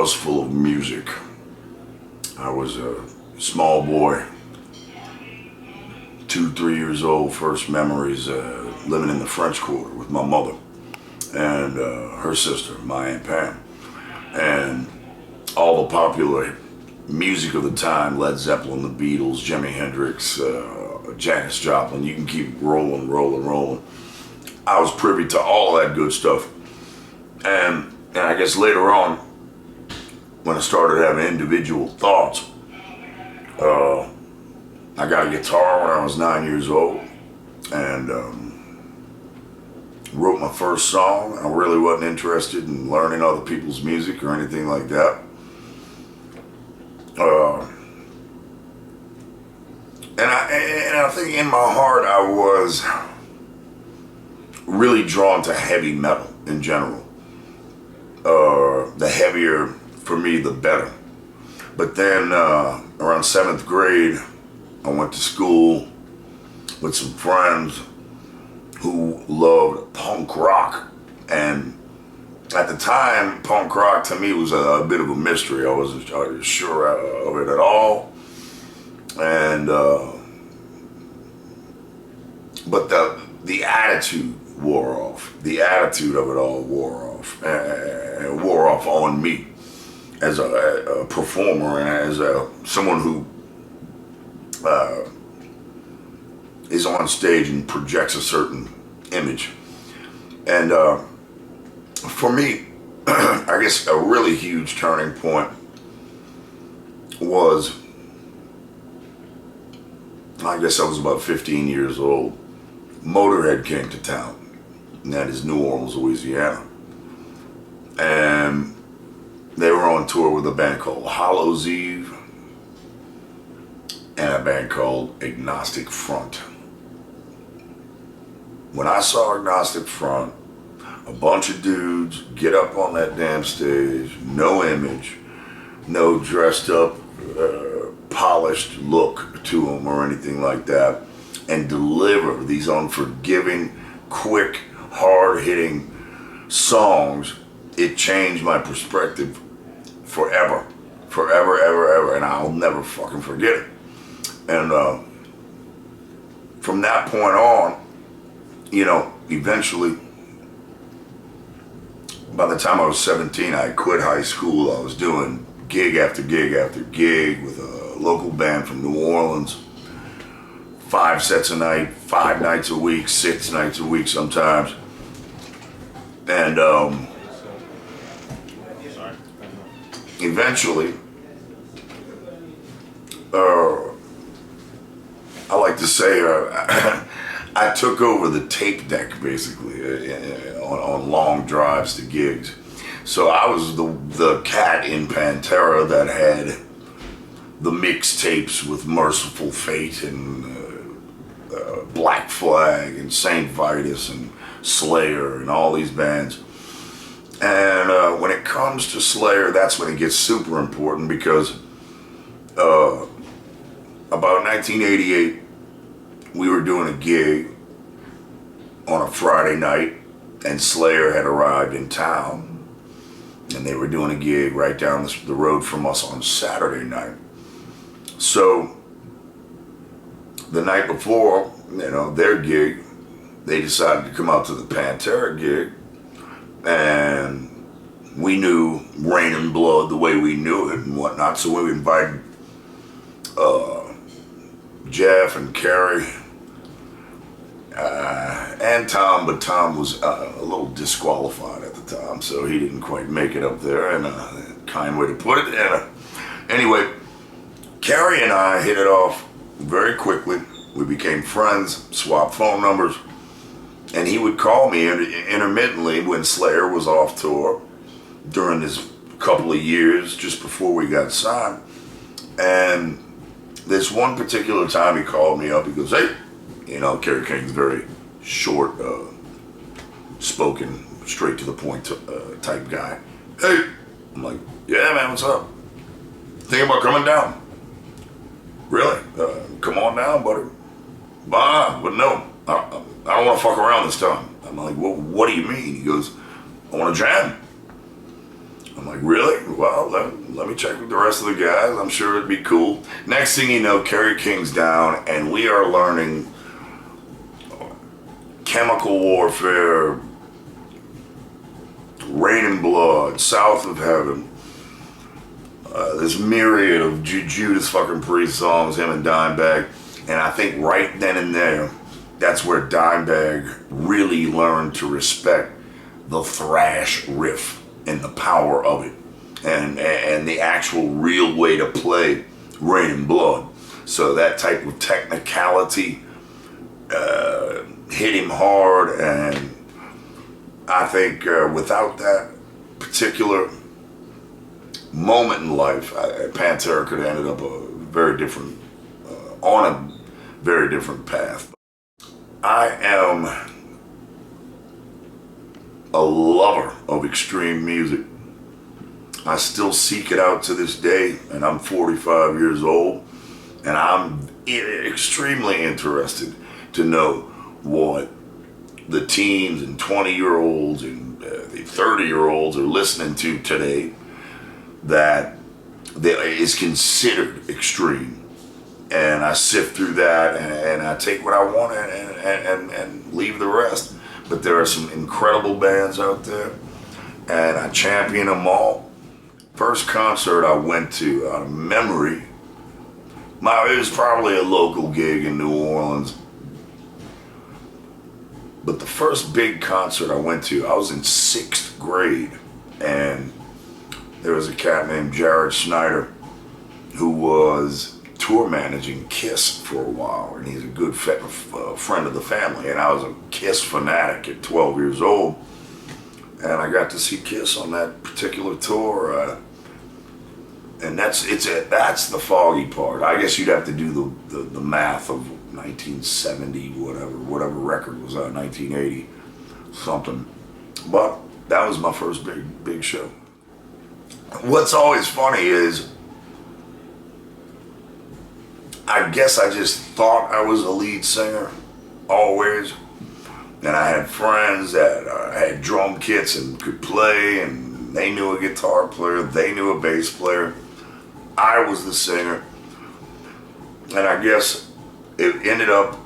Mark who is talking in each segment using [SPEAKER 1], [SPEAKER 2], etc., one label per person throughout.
[SPEAKER 1] house full of music. I was a small boy, 2, 3 years old. First memories living in the French Quarter with my mother and her sister, my Aunt Pam, and all the popular music of the time: Led Zeppelin, the Beatles, Jimi Hendrix, Janis Joplin. You can keep rolling. I was privy to all that good stuff, and I guess later on, when I started having individual thoughts, I got a guitar when I was 9 years old, and wrote my first song. I really wasn't interested in learning other people's music or anything like that. And I think in my heart I was really drawn to heavy metal in general. The heavier for me, the better. But then around 7th grade, I went to school with some friends who loved punk rock. And at the time, punk rock to me was a bit of a mystery. I wasn't sure of it at all. And but the attitude wore off. The attitude of it all wore off. And wore off on me as a performer and as someone who is on stage and projects a certain image. And for me, I guess a really huge turning point was, I guess I was about 15 years old. Motorhead came to town, and that is New Orleans, Louisiana. And they were on tour with a band called Hallows Eve and a band called Agnostic Front. When I saw Agnostic Front, a bunch of dudes get up on that damn stage, no image, no dressed up, polished look to them or anything like that, and deliver these unforgiving, quick, hard-hitting songs, it changed my perspective forever, ever, and I'll never fucking forget it. And from that point on, you know, eventually, by the time I was 17, I quit high school. I was doing gig after gig after gig with a local band from New Orleans. 5 sets a night, 5 nights a week, 6 nights a week sometimes. And eventually, I like to say, I took over the tape deck basically on long drives to gigs. So I was the cat in Pantera that had the mixtapes with Merciful Fate and Black Flag and Saint Vitus and Slayer and all these bands. And when it comes to Slayer, that's when it gets super important, because about 1988, we were doing a gig on a Friday night, and Slayer had arrived in town, and they were doing a gig right down the road from us on Saturday night. So the night before, you know, their gig, they decided to come out to the Pantera gig, and we knew Rain and Blood the way we knew it and whatnot, so we invited Jeff and Carrie and Tom, but Tom was a little disqualified at the time, so he didn't quite make it up there, and a kind way to put it. And anyway, Carrie and I hit it off very quickly. We became friends, swapped phone numbers, and he would call me intermittently when Slayer was off tour during this couple of years just before we got signed. And this one particular time he called me up, he goes, "Hey," you know, Kerry King's very short, spoken, straight to the point type guy. "Hey," I'm like, "Yeah, man, what's up? Thinking about coming down." "Really? Come on down, buddy." But no, I don't want to fuck around this time." I'm like, "Well, what do you mean?" He goes, "I want to jam." I'm like, really? Well, let me check with the rest of the guys. I'm sure it'd be cool. Next thing you know, Kerry King's down, and we are learning chemical warfare, Rain and Blood, South of Heaven, this myriad of Judas fucking Priest songs, him and Dimebag. And I think right then and there, that's where Dimebag really learned to respect the thrash riff and the power of it, and the actual real way to play Rain and Blood. So that type of technicality hit him hard, and I think without that particular moment in life, Pantera could have ended up on a very different path. I am a lover of extreme music. I still seek it out to this day, and I'm 45 years old, and I'm extremely interested to know what the teens and 20-year-olds and the 30-year-olds are listening to today that is considered extreme. And I sift through that, and I take what I want and leave the rest. But there are some incredible bands out there, and I champion them all. First concert I went to, out of memory, it was probably a local gig in New Orleans. But the first big concert I went to, I was in 6th grade, and there was a cat named Jared Schneider who was tour managing Kiss for a while, and he's a good friend of the family, and I was a Kiss fanatic at 12 years old, and I got to see Kiss on that particular tour, and that's the foggy part. I guess you'd have to do the math of 1970, whatever record was out, 1980 something, but that was my first big show. What's always funny is, I guess I just thought I was a lead singer, always. And I had friends that had drum kits and could play, and they knew a guitar player, they knew a bass player. I was the singer. And I guess it ended up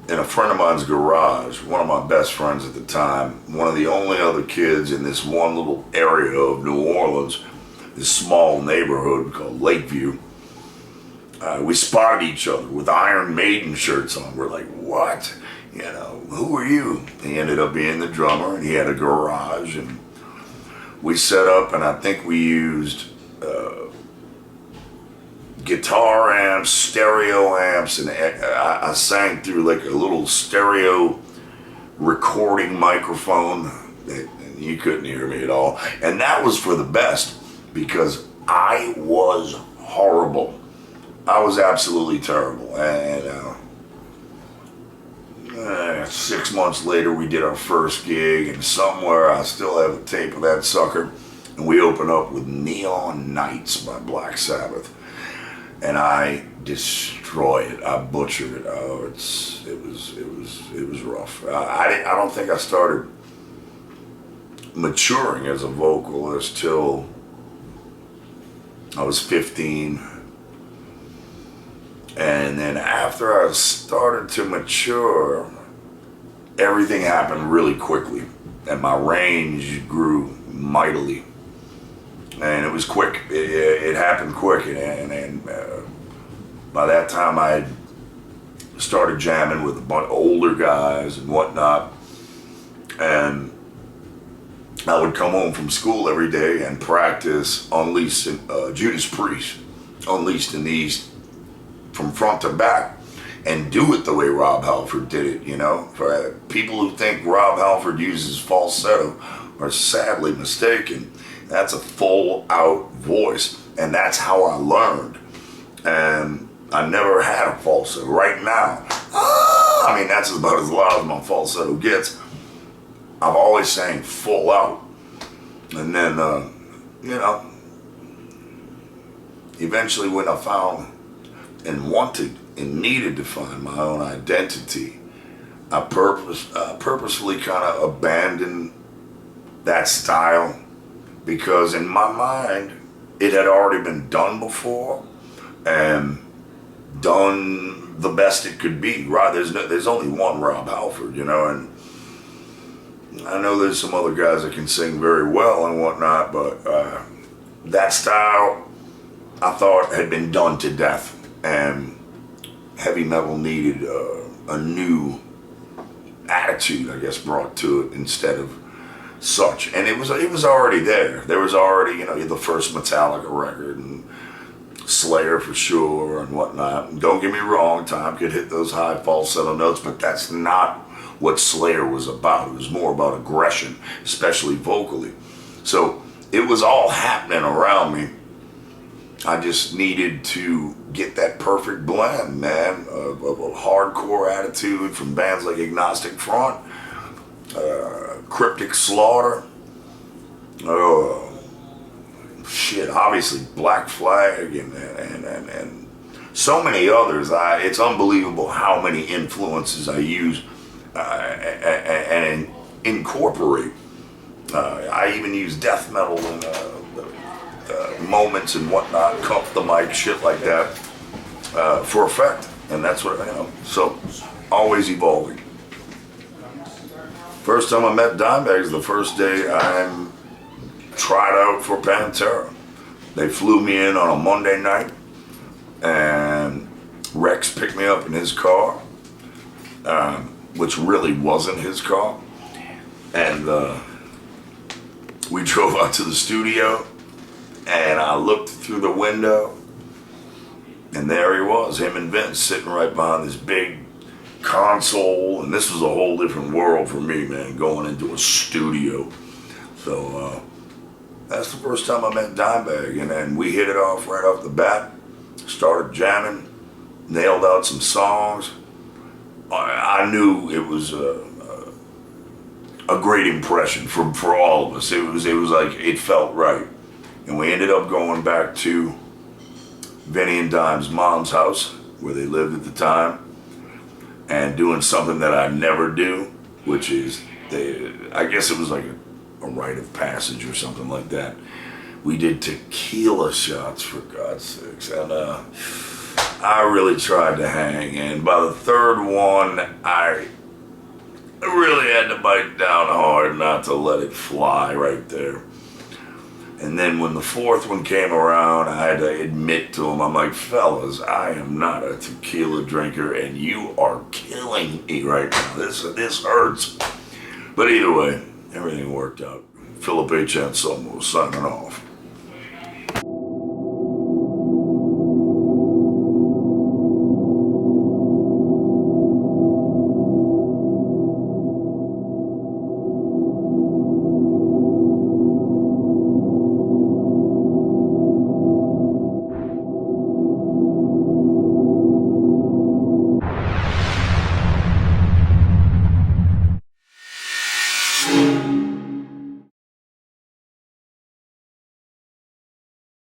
[SPEAKER 1] in a friend of mine's garage, one of my best friends at the time, one of the only other kids in this one little area of New Orleans, this small neighborhood called Lakeview. We spotted each other with Iron Maiden shirts on. We're like, what? You know, who are you? He ended up being the drummer, and he had a garage, and we set up, and I think we used guitar amps, stereo amps, and I sang through like a little stereo recording microphone, and you couldn't hear me at all. And that was for the best, because I was horrible. I was absolutely terrible. And 6 months later, we did our first gig, and somewhere I still have a tape of that sucker, and we opened up with Neon Nights by Black Sabbath, and I destroyed it. I butchered it. Oh, it was rough. I don't think I started maturing as a vocalist till I was 15. And then after I started to mature, everything happened really quickly, and my range grew mightily, and it was quick. It happened quick, and by that time I had started jamming with a bunch of older guys and whatnot, and I would come home from school every day and practice Unleashed, Judas Priest, Unleashed in the East, from front to back, and do it the way Rob Halford did it, you know? For people who think Rob Halford uses falsetto are sadly mistaken. That's a full out voice, and that's how I learned. And I never had a falsetto. Right now, I mean, that's about as loud as my falsetto gets. I've always sang full out. And then, you know, eventually when I found and wanted and needed to find my own identity, I purposefully kind of abandoned that style because in my mind, it had already been done before and done the best it could be. Right? There's only one Rob Halford, you know, and I know there's some other guys that can sing very well and whatnot, but that style I thought had been done to death, and heavy metal needed a new attitude, I guess, brought to it instead of such. And it was already there. There was already, you know, the first Metallica record and Slayer for sure and whatnot. And don't get me wrong, Tom could hit those high falsetto notes, but that's not what Slayer was about. It was more about aggression, especially vocally. So it was all happening around me. I just needed to get that perfect blend, man, of a hardcore attitude from bands like Agnostic Front, Cryptic Slaughter, obviously Black Flag, and so many others. It's unbelievable how many influences I use and incorporate. I even use death metal in moments and whatnot, cuff the mic, shit like that, for effect. And that's what, you know, so always evolving. First time I met Dimebag is the first day I tried out for Pantera. They flew me in on a Monday night, and Rex picked me up in his car, which really wasn't his car. And we drove out to the studio, and I looked through the window, and there he was, him and Vince sitting right behind this big console, and this was a whole different world for me, man, going into a studio. So that's the first time I met Dimebag, and then we hit it off right off the bat, started jamming, nailed out some songs. I knew it was a great impression for all of us. It was like, it felt right. And we ended up going back to Vinny and Dime's mom's house, where they lived at the time, and doing something that I never do, which is, I guess it was like a rite of passage or something like that. We did tequila shots, for God's sakes, and I really tried to hang, and by the third one, I really had to bite down hard not to let it fly right there. And then when the fourth one came around, I had to admit to him, I'm like, fellas, I am not a tequila drinker, and you are killing me right now. This hurts. But either way, everything worked out. Philip H. Anselmo signing off.